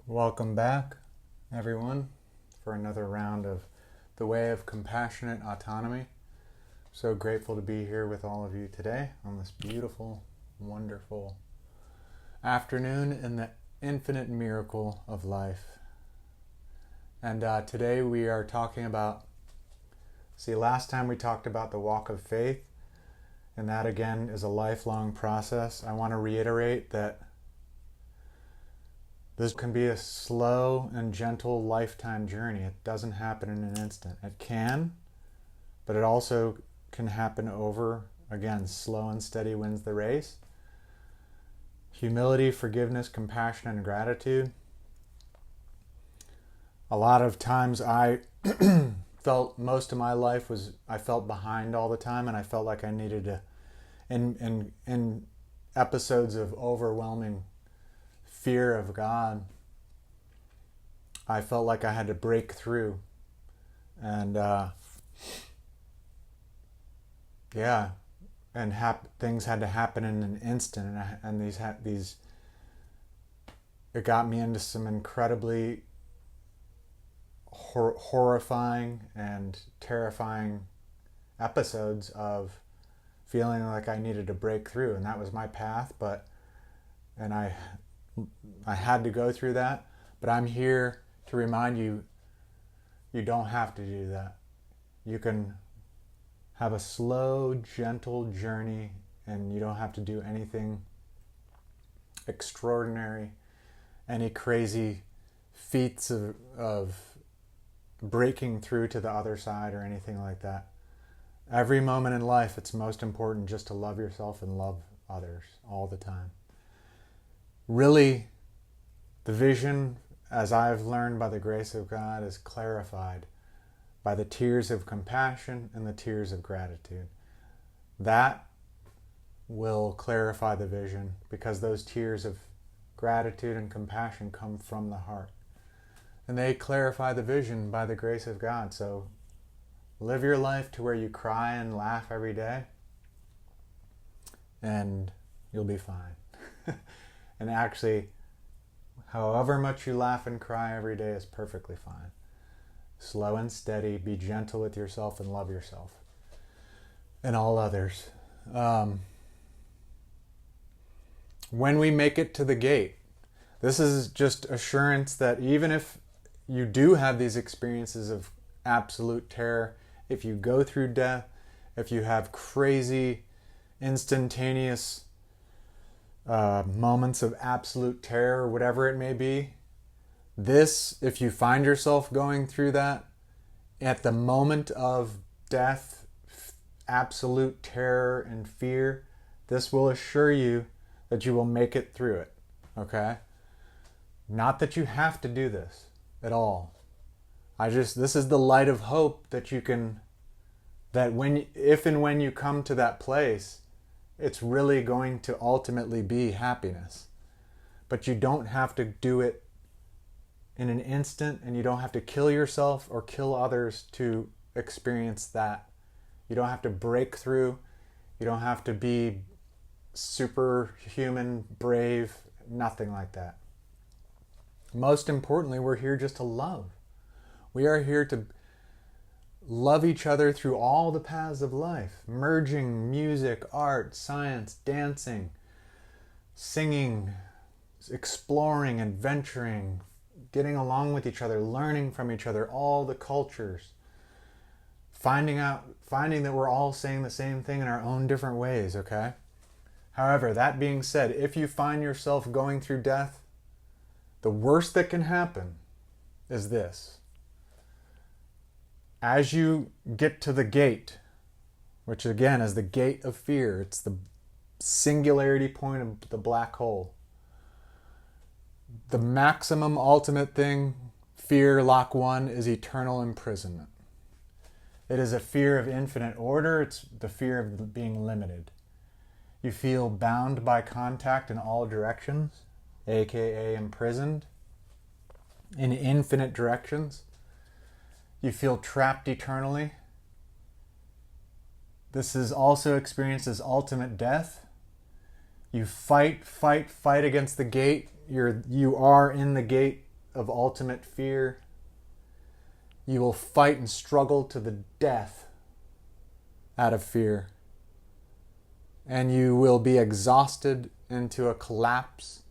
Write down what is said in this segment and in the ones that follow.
Welcome back, everyone, for another round of the way of compassionate autonomy. So grateful to be here with all of you today on this beautiful, wonderful afternoon in the infinite miracle of life. And today we are talking about, last time we talked about the walk of faith, and that again is a lifelong process. I want to reiterate that this can be a slow and gentle lifetime journey. It doesn't happen in an instant. It can, but it also can happen over, again, slow and steady wins the race. Humility, forgiveness, compassion, and gratitude. A lot of times I felt most of my life I felt behind all the time, and I felt like I needed to, in episodes of overwhelming fear of God, I felt like I had to break through, and things had to happen in an instant, and these it got me into some incredibly horrifying and terrifying episodes of feeling like I needed to break through, and that was my path, and I had to go through that, but I'm here to remind you, you don't have to do that. You can have a slow, gentle journey, and you don't have to do anything extraordinary, any crazy feats of breaking through to the other side or anything like that. Every moment in life, it's most important just to love yourself and love others all the time. Really, the vision, as I've learned by the grace of God, is clarified by the tears of compassion and the tears of gratitude. That will clarify the vision, because those tears of gratitude and compassion come from the heart. And they clarify the vision by the grace of God. So live your life to where you cry and laugh every day, and you'll be fine. And actually, however much you laugh and cry every day is perfectly fine. Slow and steady, be gentle with yourself and love yourself and all others. When we make it to the gate, this is just assurance that even if you do have these experiences of absolute terror, if you go through death, if you have crazy, instantaneous moments of absolute terror, whatever it may be, if you find yourself going through that, at the moment of death, absolute terror and fear, this will assure you that you will make it through it, okay? Not that you have to do this at all. This is the light of hope that you can, if and when you come to that place, it's really going to ultimately be happiness. But you don't have to do it in an instant, and you don't have to kill yourself or kill others to experience that. You don't have to break through. You don't have to be superhuman, brave, nothing like that. Most importantly, we're here just to love. We are here to love each other through all the paths of life, merging music, art, science, dancing, singing, exploring, adventuring, getting along with each other, learning from each other, all the cultures, finding that we're all saying the same thing in our own different ways, okay? However, that being said, if you find yourself going through death, the worst that can happen is this. As you get to the gate, which again is the gate of fear, it's the singularity point of the black hole. The maximum ultimate thing, fear, lock one, is eternal imprisonment. It is a fear of infinite order. It's the fear of being limited. You feel bound by contact in all directions, aka imprisoned in infinite directions. You feel trapped eternally. This is also experienced as ultimate death. You fight against the gate. You are in the gate of ultimate fear, you will fight and struggle to the death out of fear. And you will be exhausted into a collapse.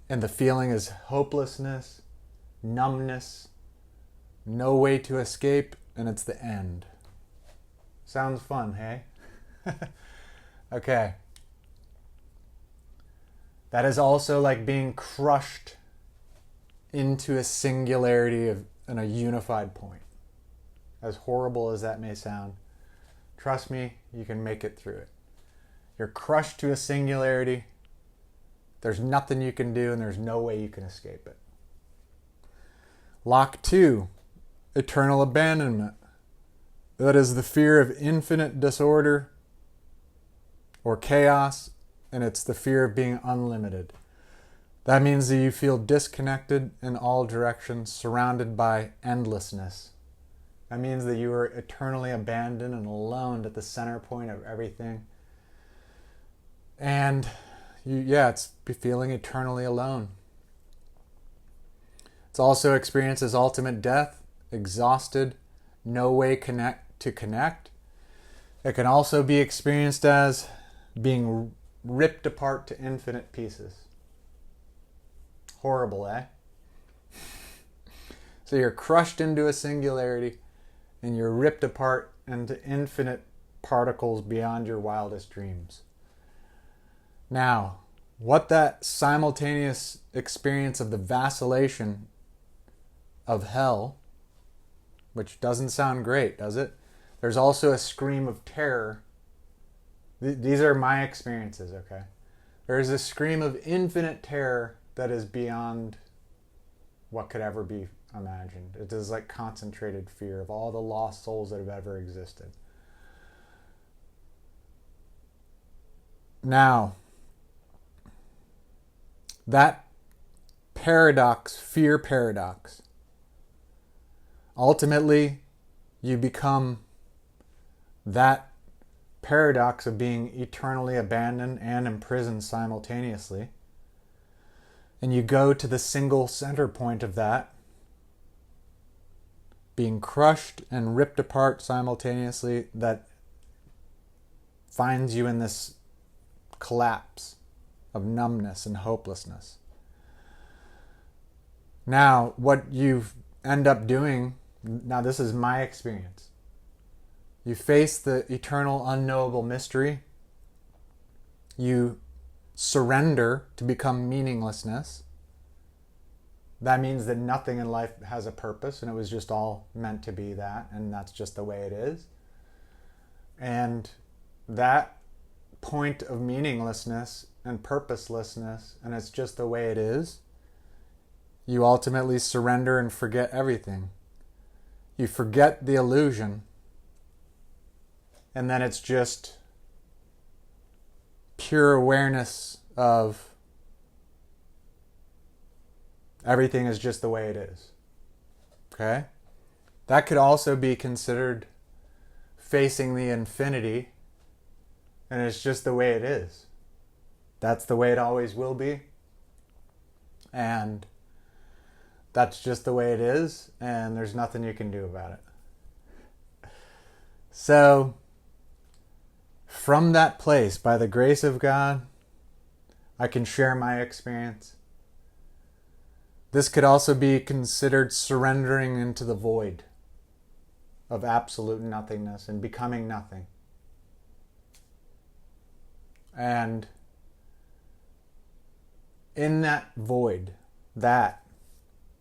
And the feeling is hopelessness, numbness, no way to escape, and it's the end. Sounds fun, hey? Okay. That is also like being crushed into a singularity in a unified point. As horrible as that may sound, trust me, you can make it through it. You're crushed to a singularity. There's nothing you can do, and there's no way you can escape it. Lock 2, eternal abandonment. That is the fear of infinite disorder or chaos, and it's the fear of being unlimited. That means that you feel disconnected in all directions, surrounded by endlessness. That means that you are eternally abandoned and alone at the center point of everything. And it's feeling eternally alone. It's also experienced as ultimate death, exhausted, no way to connect. It can also be experienced as being ripped apart to infinite pieces. Horrible, eh? So you're crushed into a singularity, and you're ripped apart into infinite particles beyond your wildest dreams. Now, what that simultaneous experience of the vacillation of hell, which doesn't sound great, does it? There's also a scream of terror. These are my experiences, okay? There's a scream of infinite terror that is beyond what could ever be imagined. It is like concentrated fear of all the lost souls that have ever existed. Now, that paradox, fear paradox, ultimately you become that paradox of being eternally abandoned and imprisoned simultaneously. And you go to the single center point of that, being crushed and ripped apart simultaneously, that finds you in this collapse of numbness and hopelessness. Now, what you end up doing, now this is my experience. You face the eternal unknowable mystery. You surrender to become meaninglessness. That means that nothing in life has a purpose, and it was just all meant to be that, and that's just the way it is. And that point of meaninglessness and purposelessness, and it's just the way it is, you ultimately surrender and forget everything. You forget the illusion, and then it's just pure awareness of everything is just the way it is. Okay? That could also be considered facing the infinity, and it's just the way it is. That's the way it always will be. And that's just the way it is, and there's nothing you can do about it. So, from that place, by the grace of God, I can share my experience. This could also be considered surrendering into the void of absolute nothingness and becoming nothing. And in that void,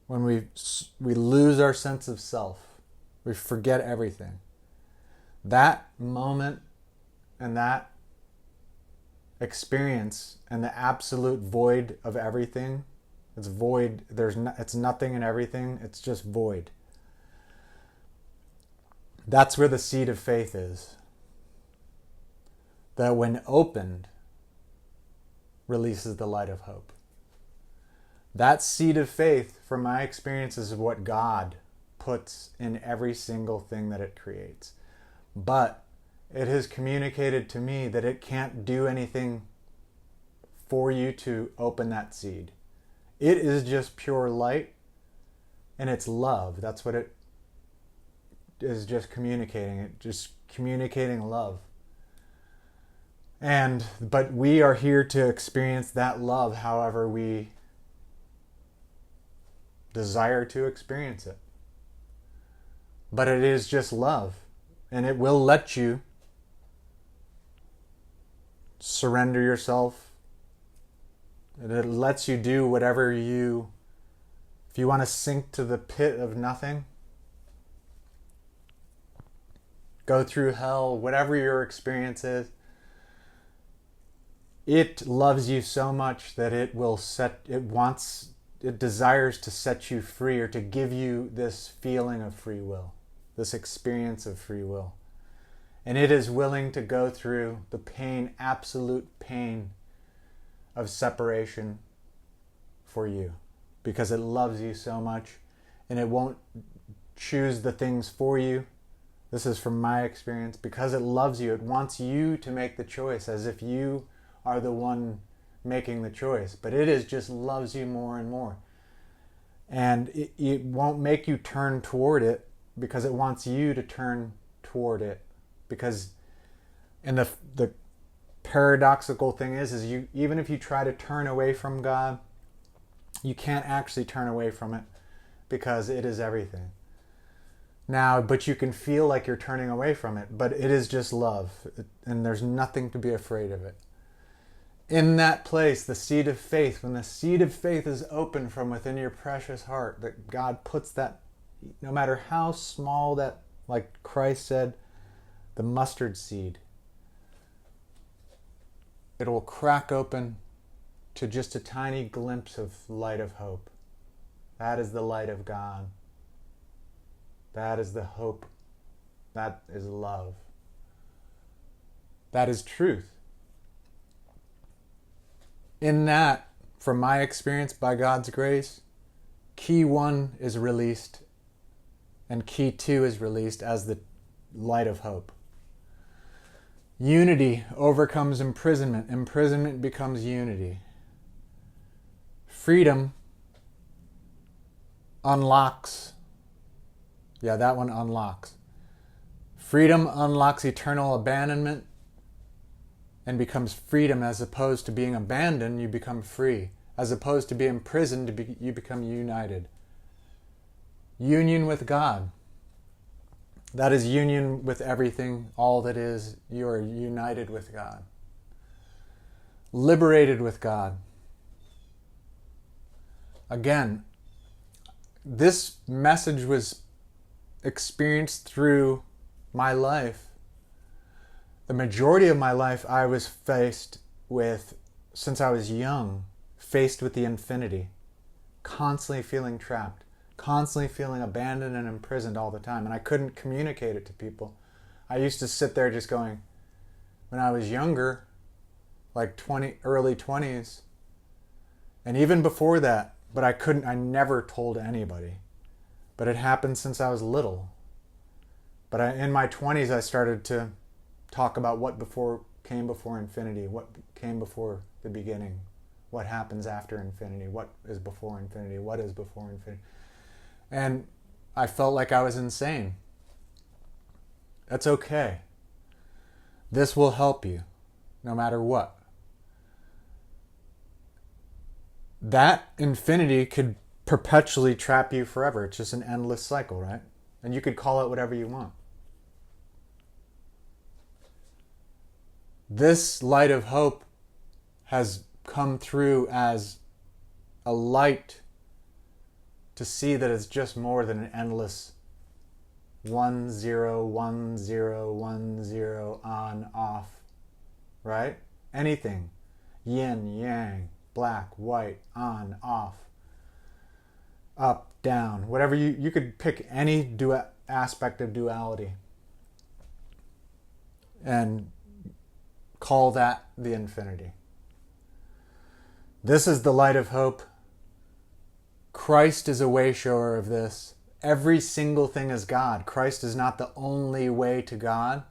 when we lose our sense of self, we forget everything. That moment and that experience and the absolute void of everything, it's void. It's nothing and everything. It's just void. That's where the seed of faith is. That when opened, releases the light of hope. That seed of faith, from my experience, is what God puts in every single thing that it creates. But it has communicated to me that it can't do anything for you to open that seed. It is just pure light, and it's love. That's what it is, just communicating. It just communicating love. But we are here to experience that love however we desire to experience it. But it is just love, and it will let you surrender yourself. It lets you do whatever if you want to sink to the pit of nothing, go through hell, whatever your experience is, it loves you so much that it desires to set you free, or to give you this feeling of free will, this experience of free will. And it is willing to go through the pain, absolute pain of separation for you, because it loves you so much, and it won't choose the things for you. This is from my experience. Because it loves you, it wants you to make the choice, as if you are the one making the choice. But it just loves you more and more. And it won't make you turn toward it, because it wants you to turn toward it. Because, and the paradoxical thing is you, even if you try to turn away from God, you can't actually turn away from it, because it is everything. Now, but you can feel like you're turning away from it, but it is just love, and there's nothing to be afraid of it. In that place, the seed of faith, when the seed of faith is open from within your precious heart, that God puts that, no matter how small that, like Christ said, the mustard seed, it will crack open to just a tiny glimpse of light of hope. That is the light of God. That is the hope. That is love. That is truth. In that, from my experience, by God's grace, key 1 is released, and key 2 is released as the light of hope. Unity overcomes imprisonment. Imprisonment becomes unity. Freedom unlocks. Yeah, that one unlocks. Freedom unlocks eternal abandonment and becomes freedom. As opposed to being abandoned, you become free. As opposed to being imprisoned, you become united. Union with God. That is union with everything, all that is. You are united with God. Liberated with God. Again, this message was experienced through my life. The majority of my life I was faced with, since I was young, faced with the infinity. Constantly feeling trapped. Constantly feeling abandoned and imprisoned all the time. And I couldn't communicate it to people. I used to sit there just going, when I was younger, like early 20s, and even before that, but I never told anybody. But it happened since I was little. But in my 20s, I started to talk about what came before infinity, what came before the beginning, what happens after infinity, what is before infinity, what is before infinity. And I felt like I was insane. That's okay. This will help you, no matter what. That infinity could perpetually trap you forever. It's just an endless cycle, right? And you could call it whatever you want. This light of hope has come through as a light to see that it's just more than an endless 1 0 1 0 1 0 on off, right? Anything, yin yang, black white, on off, up down, whatever you could pick any aspect of duality and call that the infinity. This is the light of hope. Christ is a way shower of this. Every single thing is God. Christ is not the only way to God.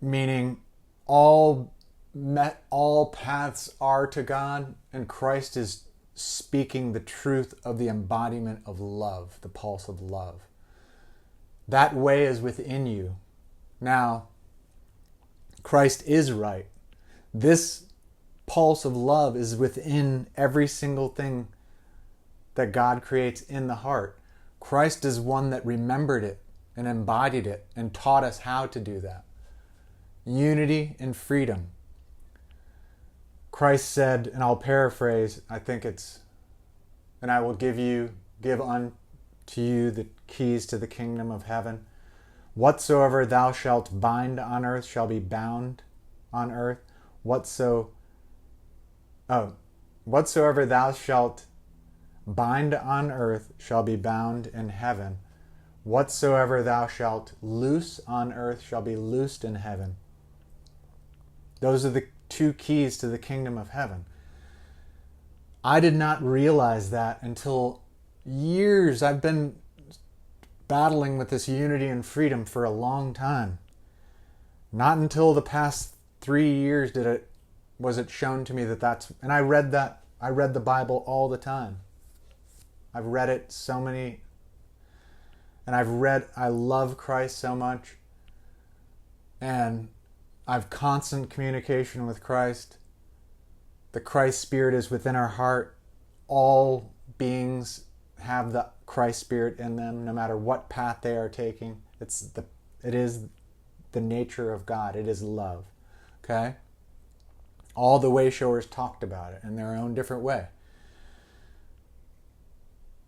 Meaning all all paths are to God, and Christ is speaking the truth of the embodiment of love, the pulse of love. That way is within you. Now, Christ is right. This pulse of love is within every single thing that God creates in the heart. Christ is one that remembered it and embodied it and taught us how to do that. Unity and freedom. Christ said, and I'll paraphrase, I think it's, and I will give unto you the keys to the kingdom of heaven. Whatsoever thou shalt bind on earth shall be bound on earth. Whatsoever thou shalt bind on earth shall be bound in heaven. Whatsoever thou shalt loose on earth shall be loosed in heaven. Those are the two keys to the kingdom of heaven. I did not realize that until years. I've been battling with this unity and freedom for a long time. Not until the past 3 years was it shown to me that that's, and I read the Bible all the time. I've read it so many, and I love Christ so much, and I've constant communication with Christ. The Christ Spirit is within our heart. All beings have the Christ Spirit in them, no matter what path they are taking. It is the nature of God. It is love. Okay? All the way showers talked about it in their own different way.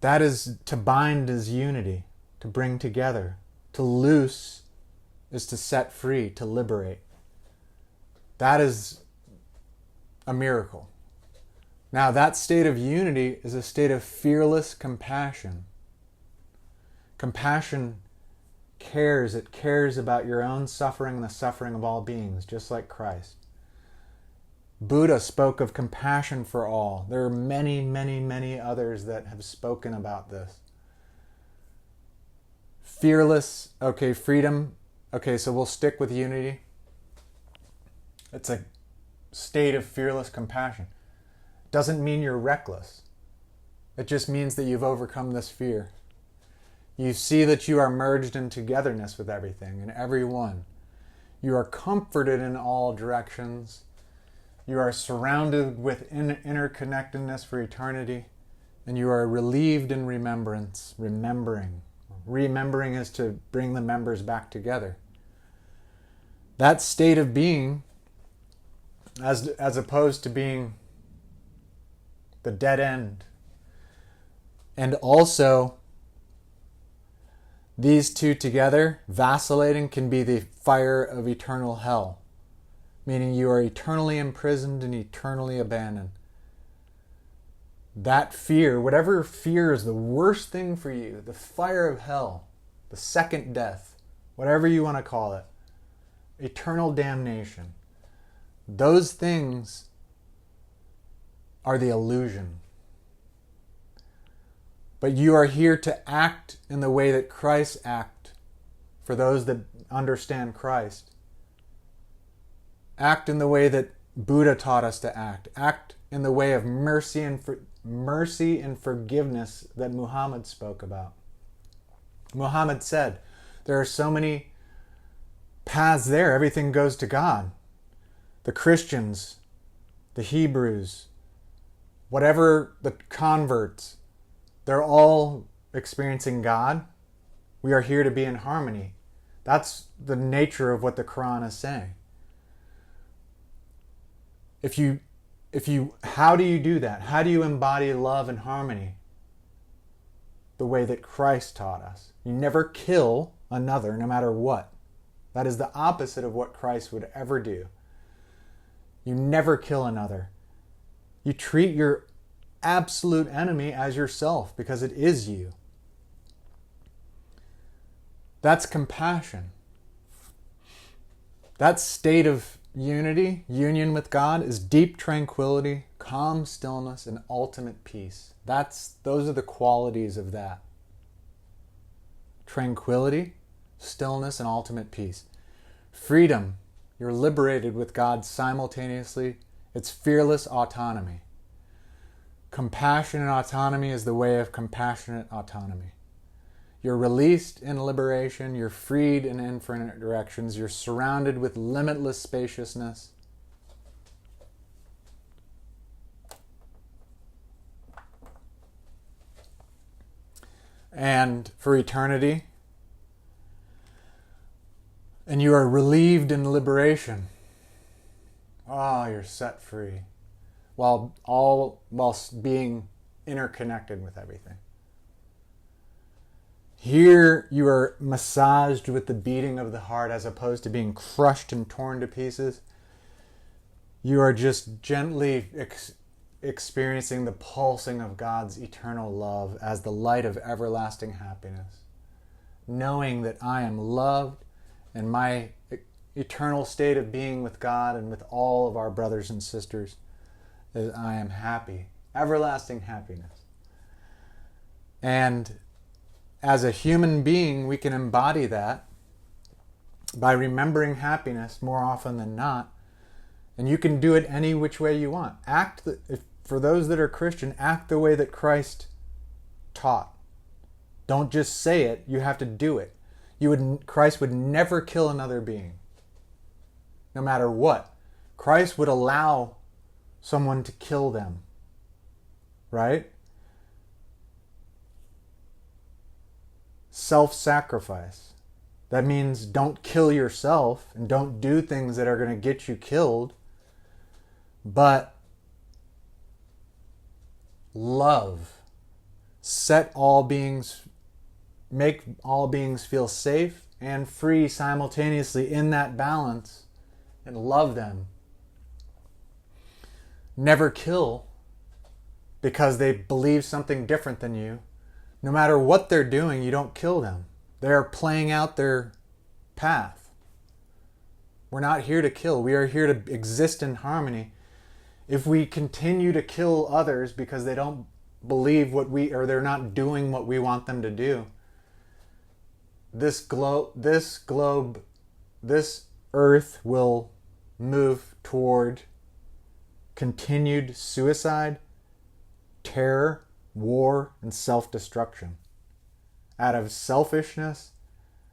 That is, to bind is unity, to bring together. To loose is to set free, to liberate. That is a miracle. Now, that state of unity is a state of fearless compassion. Compassion cares. It cares about your own suffering and the suffering of all beings, just like Christ. Buddha spoke of compassion for all. There are many, many, many others that have spoken about this. Fearless, okay, freedom. Okay, so we'll stick with unity. It's a state of fearless compassion. Doesn't mean you're reckless. It just means that you've overcome this fear. You see that you are merged in togetherness with everything and everyone. You are comforted in all directions. You are surrounded with interconnectedness for eternity. And you are relieved in remembrance, remembering. Remembering is to bring the members back together. That state of being, as opposed to being the dead end. And also, these two together, vacillating, can be the fire of eternal hell. Meaning you are eternally imprisoned and eternally abandoned. That fear, whatever fear is the worst thing for you, the fire of hell, the second death, whatever you want to call it, eternal damnation, those things are the illusion. But you are here to act in the way that Christ acted for those that understand Christ. Act in the way that Buddha taught us to act. Act in the way of mercy and forgiveness that Muhammad spoke about. Muhammad said, there are so many paths there. Everything goes to God. The Christians, the Hebrews, whatever the converts, they're all experiencing God. We are here to be in harmony. That's the nature of what the Quran is saying. How do you do that? How do you embody love and harmony? The way that Christ taught us. You never kill another, no matter what. That is the opposite of what Christ would ever do. You never kill another. You treat your absolute enemy as yourself, because it is you. That's compassion. That state of unity, union with God, is deep tranquility, calm stillness, and ultimate peace. Those are the qualities of that. Tranquility, stillness, and ultimate peace. Freedom You're liberated with God simultaneously. It's fearless autonomy. Compassionate autonomy is the way of compassionate autonomy. You're released in liberation. You're freed in infinite directions. You're surrounded with limitless spaciousness. And for eternity. And you are relieved in liberation. You're set free. While being interconnected with everything. Here you are massaged with the beating of the heart as opposed to being crushed and torn to pieces. You are just gently experiencing the pulsing of God's eternal love as the light of everlasting happiness. Knowing that I am loved and my eternal state of being with God and with all of our brothers and sisters is I am happy. Everlasting happiness. And as a human being, we can embody that by remembering happiness more often than not. And you can do it any which way you want. For those that are Christian, act the way that Christ taught. Don't just say it, you have to do it. Christ would never kill another being. No matter what. Christ would allow someone to kill them. Right? Self-sacrifice. That means don't kill yourself and don't do things that are going to get you killed, but love. Make all beings feel safe and free simultaneously in that balance and love them. Never kill because they believe something different than you. No matter what they're doing, you don't kill them. They're playing out their path. We're not here to kill. We are here to exist in harmony. If we continue to kill others because they don't believe or they're not doing what we want them to do, this earth will move toward continued suicide, terror, war, and self-destruction. Out of selfishness,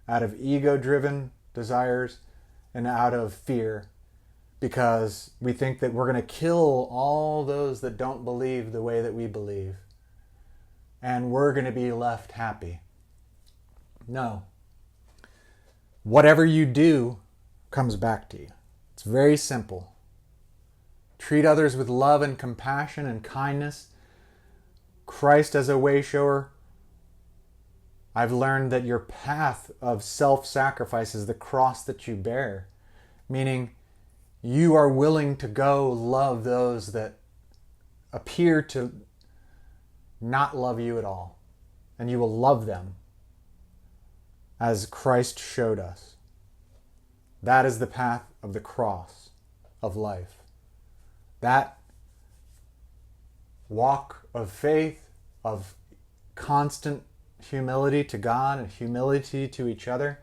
out of ego-driven desires, and out of fear. Because we think that we're going to kill all those that don't believe the way that we believe. And we're going to be left happy. No. Whatever you do comes back to you. It's very simple. Treat others with love and compassion and kindness. Christ as a way shower. I've learned that your path of self-sacrifice is the cross that you bear. Meaning, you are willing to go love those that appear to not love you at all. And you will love them as Christ showed us. That is the path of the cross of life. That walk of faith, of constant humility to God and humility to each other.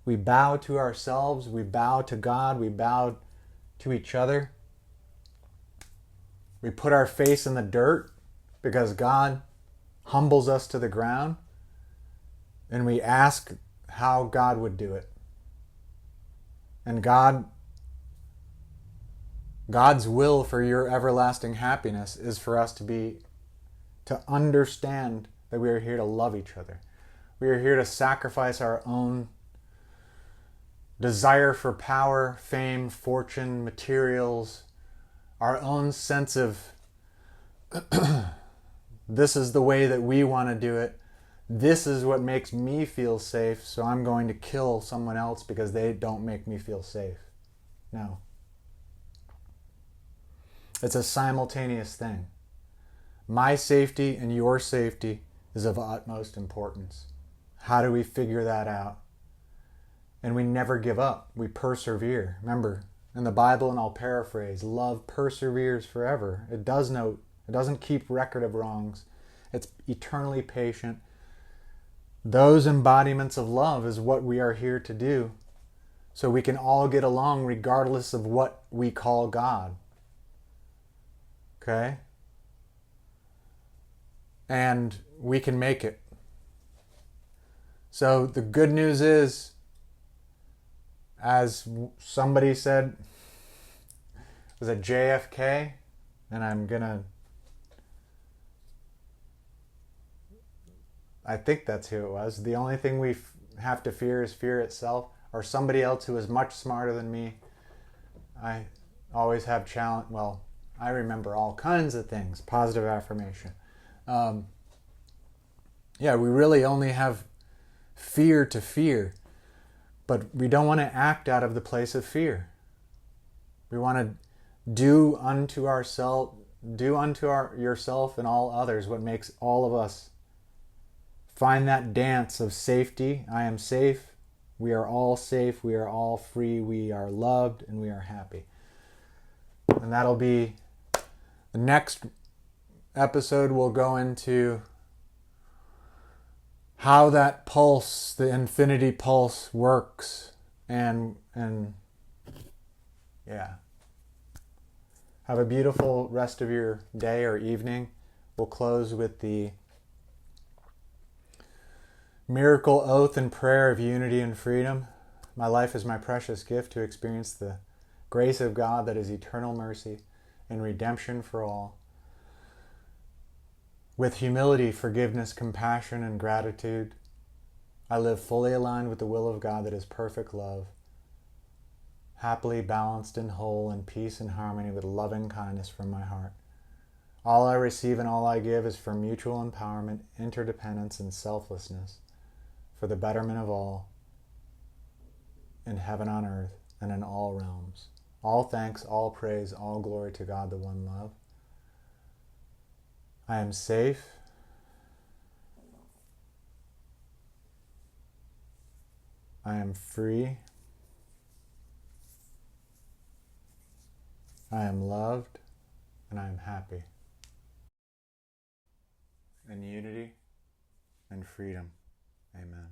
We bow to ourselves, we bow to God, we bow to each other. We put our face in the dirt because God humbles us to the ground, and we ask how God would do it. And God's will for your everlasting happiness is for us to understand that we are here to love each other. We are here to sacrifice our own desire for power, fame, fortune, materials, our own sense of this is the way that we want to do it. This is what makes me feel safe, so I'm going to kill someone else because they don't make me feel safe. No. It's a simultaneous thing. My safety and your safety is of utmost importance. How do we figure that out? And we never give up. We persevere. Remember, in the Bible, and I'll paraphrase, love perseveres forever. It doesn't keep record of wrongs. It's eternally patient. Those embodiments of love is what we are here to do. so we can all get along regardless of what we call God. Okay? And we can make it. So the good news is, as somebody said, was it JFK? And I think that's who it was. The only thing we have to fear is fear itself, or somebody else who is much smarter than me. I always have challenge. Well, I remember all kinds of things. Positive affirmation. Yeah, we really only have fear to fear, but we don't want to act out of the place of fear. We want to do unto yourself and all others what makes all of us. Find that dance of safety. I am safe. We are all safe. We are all free. We are loved and we are happy. And that'll be the next episode. We'll go into how that pulse, the infinity pulse, works. And yeah. Have a beautiful rest of your day or evening. We'll close with the miracle oath and prayer of unity and freedom. My life is my precious gift to experience the grace of God that is eternal mercy and redemption for all. With humility, forgiveness, compassion, and gratitude, I live fully aligned with the will of God that is perfect love, happily balanced and whole in peace and harmony with loving kindness from my heart. All I receive and all I give is for mutual empowerment, interdependence, and selflessness, for the betterment of all, in heaven on earth, and in all realms. All thanks, all praise, all glory to God, the one love. I am safe. I am free. I am loved, and I am happy. In unity and freedom. Amen.